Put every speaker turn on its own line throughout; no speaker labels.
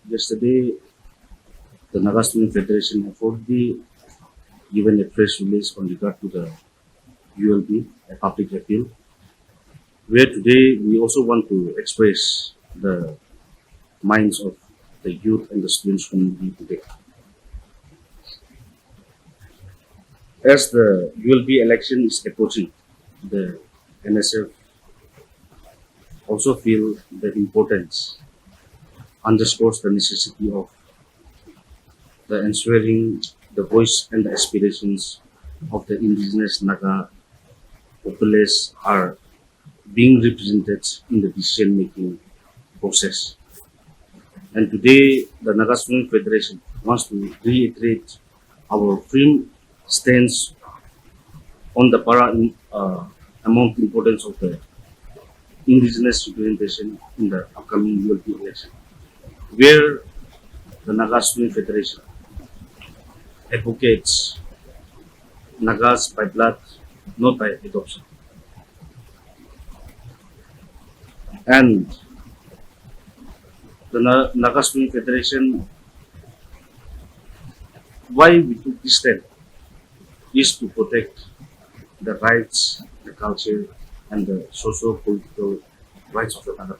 Yesterday, the Naga Student Federation have already given a press release on regard to the ULB, a public appeal, where today we also want to express the minds of the youth and the students community today. As the ULB election is approaching, the NSF also feel the importance, underscores the necessity of the ensuring the voice and the aspirations of the indigenous Naga populace are being represented in the decision-making process. And today, the Naga Student Federation wants to reiterate our firm stance on the paramount importance of the indigenous representation in the upcoming ULP election, where the Naga Student Federation advocates Nagas by blood, not by adoption. And the Naga Student Federation, why we took this step is to protect the rights, the culture, and the socio-political rights of the Naga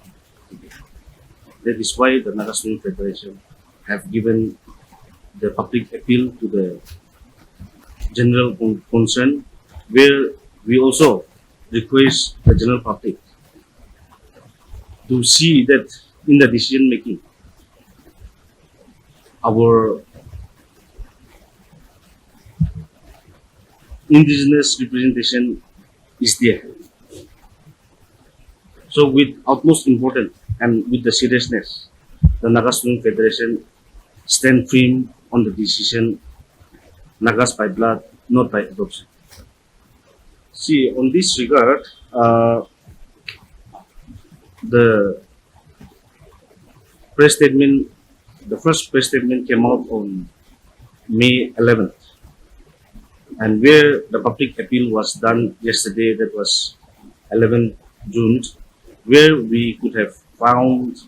people. That is why the Naga Student Federation have given the public appeal to the general concern, where we also request the general public to see that in the decision making, our indigenous representation is there. So with utmost importance and with the seriousness, the Naga Student Federation stand firm on the decision Nagas by blood, not by adoption. See, on this regard, the press statement, the first press statement came out on May 11th, and where the public appeal was done yesterday, that was 11th June, where we could have found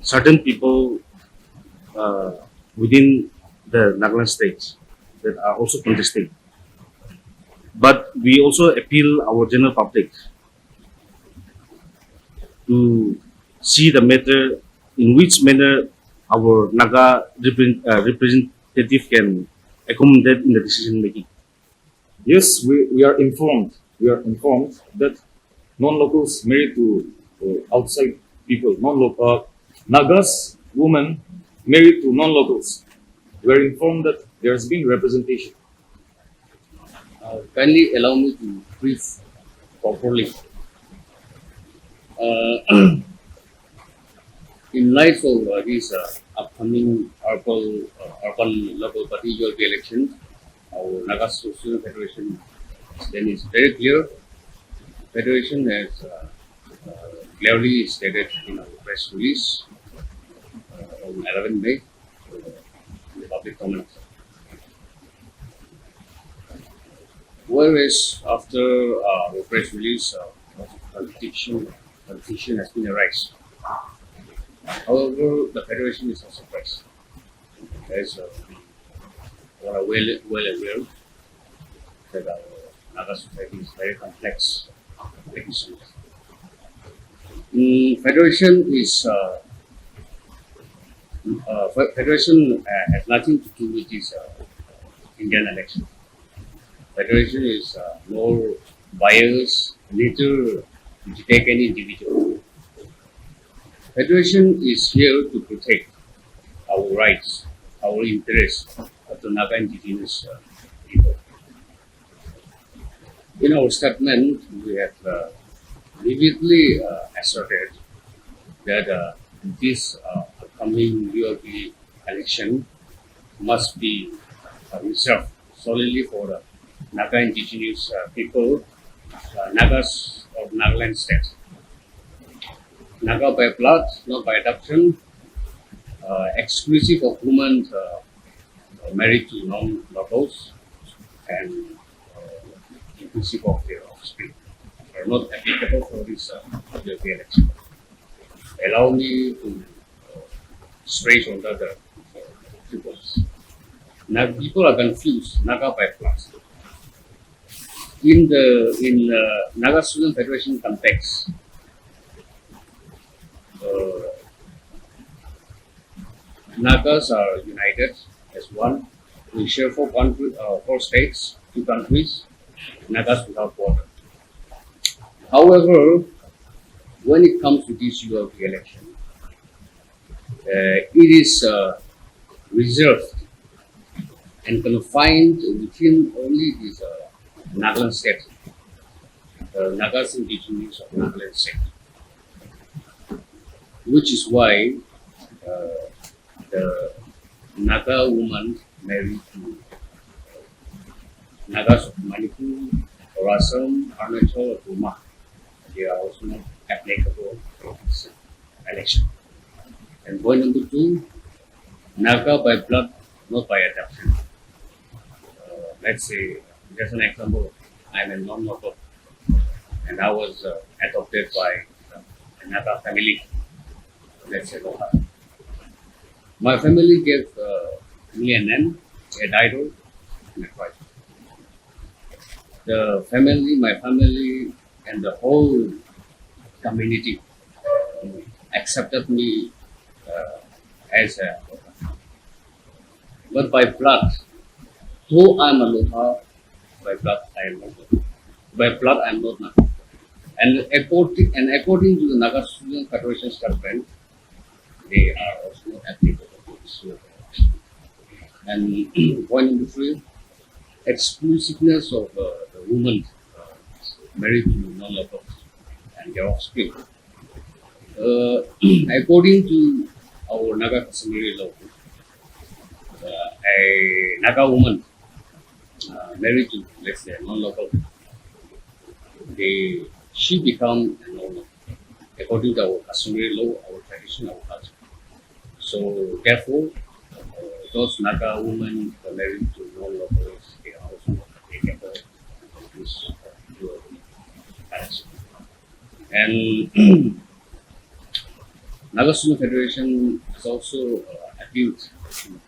certain people within the Nagaland states that are also contesting. But we also appeal our general public to see the matter in which manner our Naga representative can accommodate in the decision making.
Yes, we are informed. We are informed that non-locals married to outside people, non-local Nagas women married to non-locals. We are informed that there has been representation.
Kindly allow me to brief properly. In light of these upcoming urban local party ULP elections, our Naga Social Federation then is very clear. Federation has clearly stated in our press release on 11 May in the public comment. Whereas after our press release, confusion has been arise. However, the federation is not surprised, as we are well aware that our Naga society is very complex. Federation has nothing to do with this Indian election. Federation is more biased, neither to take any individual. Federation is here to protect our rights, our interests of the Naga indigenous people. In our statement, we have repeatedly asserted that this upcoming ULP election must be reserved solely for the Naga indigenous people, Nagas of Nagaland state. Naga by blood, not by adoption, exclusive of women married to non-locals, and inclusive of their offspring, are not applicable for this ULP election. Allow me to sprays on the other peoples. Now people are confused Naga by plus. In Naga Student Federation context, uh, Nagas are united as one. We share four states, 2 countries, Nagas without border. However, when it comes to this ULB election, it is reserved and confined within only this Nagaland state, Nagas indigenous of Nagaland state, which is why the Naga woman married to Nagas of Manipur, or Assam, Arunachal, or Burma. They are also not applicable for this election. And point number two, Naga by blood, not by adoption. Let's say, just an example, I'm a non-local and I was adopted by a Naga family, let's say Loha. My family gave me a name, a title, and a wife. The family, my family, and the whole community accepted me as a Loha. But by blood, though I'm a Loha, by blood I am not Loha. By blood I am not Naga. And according to the Naga Student Federation statement, they are also not applicable to this law. And point number three, exclusiveness of the woman married to non-local and their offspring. According to our Naga customary law, a Naga woman married to, let's say, a non-local, she become a non-local according to our customary law, our tradition, our culture. So therefore, those Naga women who are married to non-locals, they are also not applicable to this election. And Naga Student Federation has also appealed to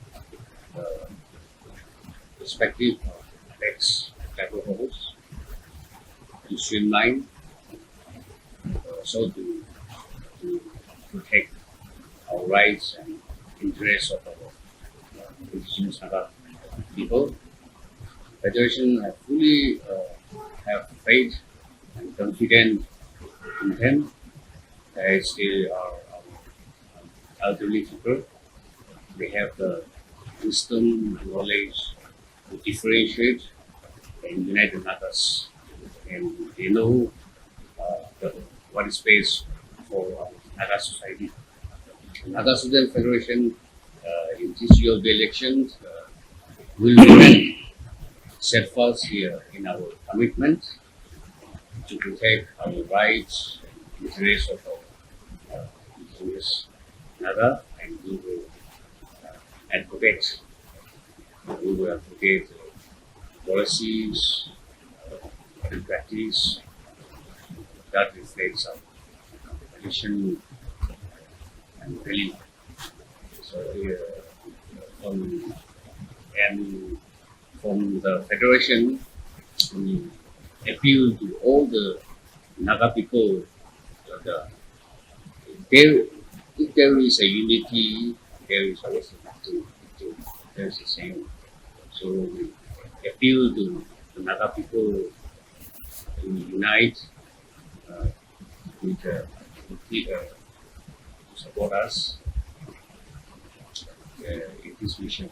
respective ex-tribal hosts to streamline, so to protect our rights and interests of our indigenous Naga people. Federation have fully have faith and confidence in them, as they are our elderly people. They have the wisdom and knowledge to differentiate and unite the Nagas, and they know what is best for our Naga society. Naga Student Federation in this ULB elections will remain steadfast here in our commitment to protect our rights, interests of our indigenous Naga, and we will advocate. We will advocate policies and practice that reflects our tradition and belief. So from the federation, we appeal to all the Naga people that if there is a unity, there is also there is the same. So we appeal to the Naga people to unite to support us in this mission.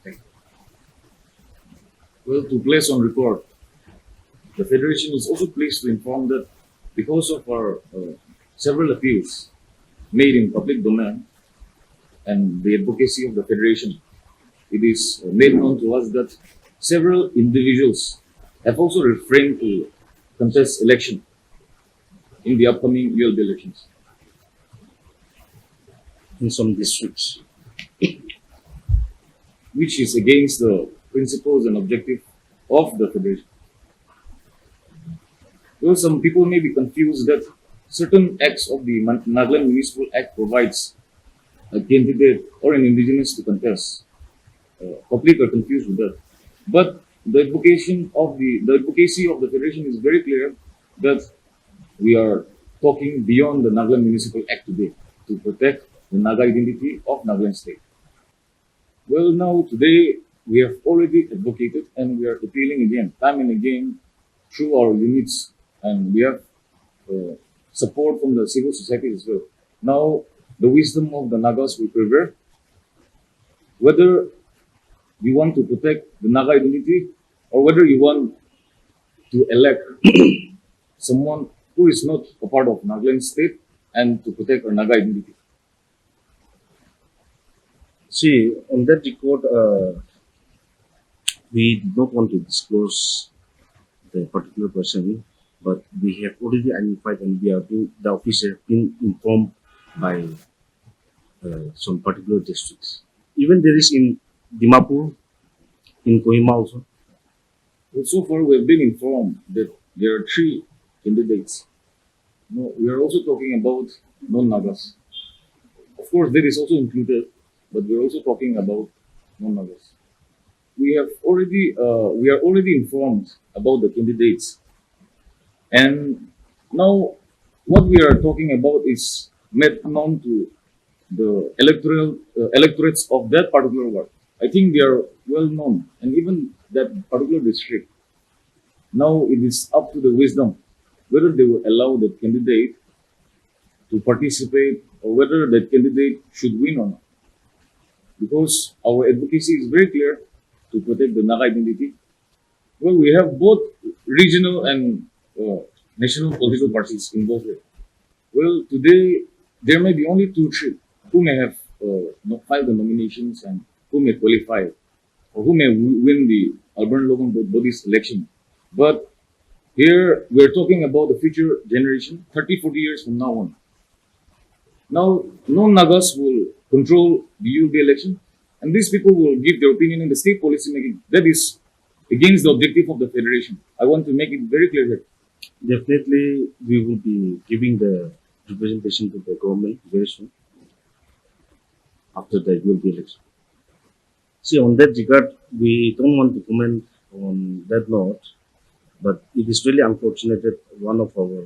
Thank you.
Well, to place on record, the Federation is also pleased to inform that because of our several appeals made in public domain and the advocacy of the Federation, it is made known to us that several individuals have also refrained to contest election in the upcoming ULB elections.
In some districts.
Which is against the principles and objective of the Federation. Well, some people may be confused that certain acts of the Nagaland Municipal Act provides a candidate or an indigenous to contest. Public are confused with that. But the advocacy of the federation is very clear that we are talking beyond the Nagaland Municipal Act today to protect the Naga identity of Nagaland state. Well, now today we have already advocated and we are appealing again, time and again, through our units, and we have uh, support from the civil society as well. Now, the wisdom of the Nagas will prevail. Whether you want to protect the Naga identity or whether you want to elect someone who is not a part of Nagaland state and to protect our Naga identity.
See, on that record, we do not want to disclose the particular person, but we have already identified and the office has been informed by some particular districts. Even there is in Dimapur, in Kohima also.
Well, so far, we have been informed that there are three candidates. No, we are also talking about non-Nagas. Of course, that is also included, but we are also talking about non-Nagas. We are already informed about the candidates, and now what we are talking about is made known to the electorates of that particular ward. I think they are well known, and even that particular district. Now it is up to the wisdom whether they will allow that candidate to participate or whether that candidate should win or not. Because our advocacy is very clear to protect the Naga identity. Well, we have both regional and national political parties involved here. Well, today there may be only two, three who may have filed the nominations and who may qualify or who may win the urban local bodies election. But here we're talking about the future generation, 30, 40 years from now on. Now, non-Nagas will control the ULB election, and these people will give their opinion in the state policy making. That is against the objective of the federation. I want to make it very clear here.
Definitely, we will be giving the representation to the government very soon after the ULB election. See, on that regard, we don't want to comment on that note, but it is really unfortunate that one of our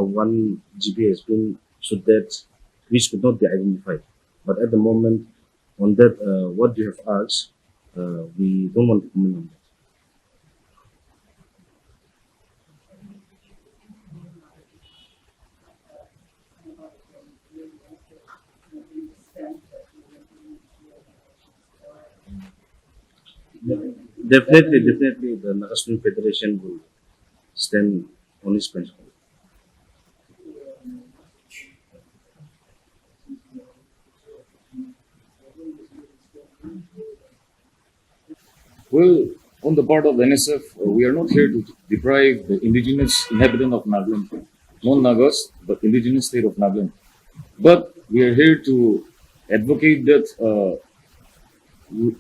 one GB has been shot dead, which could not be identified. But at the moment, on that, what you have asked, we don't want to comment on that. Definitely, the National Federation will stand on its principle.
Well, on the part of NSF, we are not here to deprive the indigenous inhabitant of Nagaland, non-Nagas, but indigenous state of Nagaland. But we are here to advocate that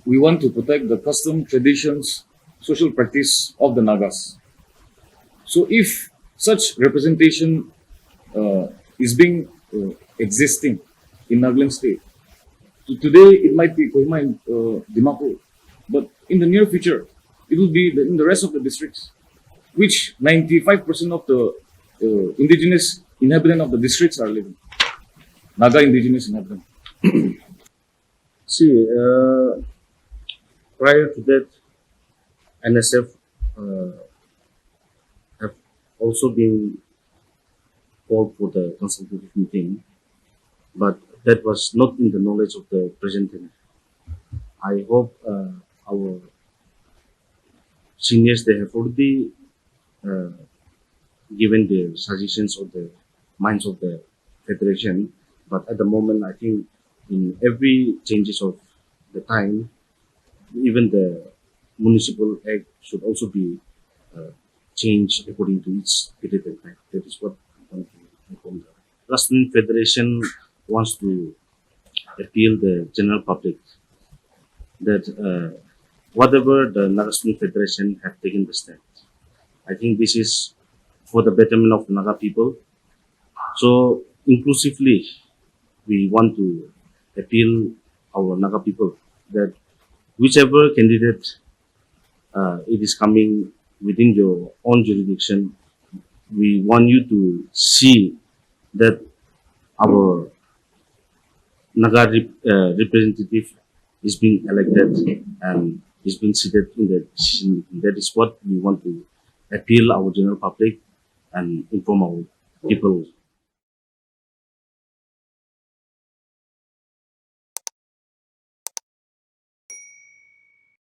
we want to protect the custom, traditions, social practice of the Nagas. So if such representation is being existing in Nagaland state, today it might be Kohima and Dimapur, but in the near future it will be in the rest of the districts, which 95% of the indigenous inhabitant of the districts are living. Naga indigenous inhabitant.
See, prior to that, NSF have also been called for the consultative meeting, but that was not in the knowledge of the president. I hope our seniors, they have already uh, given their suggestions of the minds of the federation, but at the moment, I think in every changes of the time, even the municipal act should also be uh, changed according to its period and time. That is what I want to inform the Western Federation wants to appeal the general public that whatever the Naga Federation have taken the stand. I think this is for the betterment of the Naga people. So inclusively, we want to appeal our Naga people that whichever candidate it is coming within your own jurisdiction, we want you to see that our Naga representative is being elected and is being seated in the decision making. That is what we want to appeal our general public and inform our people